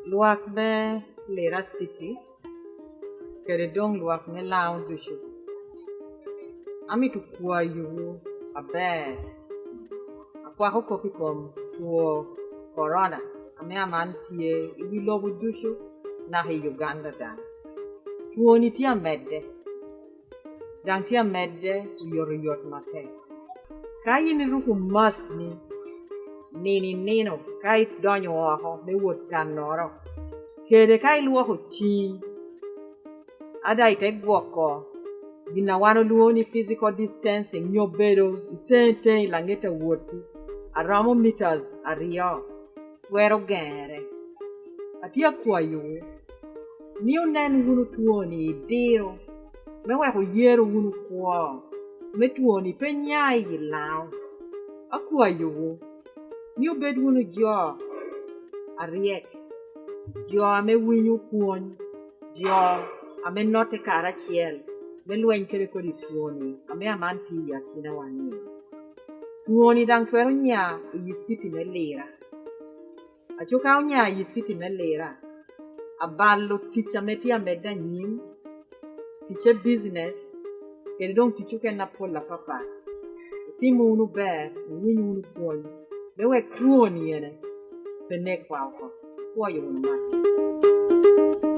luak me Lira City, kere dong luak me laun dushu. Ami tu kuwa yu abe. Akwa ko kopi kom tuo corona. Ami amantie iwi lobu dushu na he Uganda dan. Tuo ni tia medde. Dang tia medde yot mate. Kayi ni ruku mask ni. Nino kai donyo oho me wot kan noro. Kede kai luoko chi. Ada ite gwoko. Gina wano luoni physical distancing nyobedo itente langeta woti. Aramo meters ariyo. Wero gere. Atia kwa yu. Ni unen wunu tuoni idiro. Me weko yero wunu kwa. Me tuoni penyai yilao. Akwa yu. Ni ubed wunu jo. Ariek. Jo ame winyu kuon. Jo ame note kara chiel. Me luen kere kodi tuoni. Ame amanti ya kina wani. Tuoni dang twero nya yi city me Lira. Achoka nya yi city me Lira. Aballo ticha metia meda nyim. Tiche business. Kere dong tichuke na pola papa. Timu unu ber. Winyu unu kuon. Mewe tuoni yene. Penek wako. Kwa yu unu mati.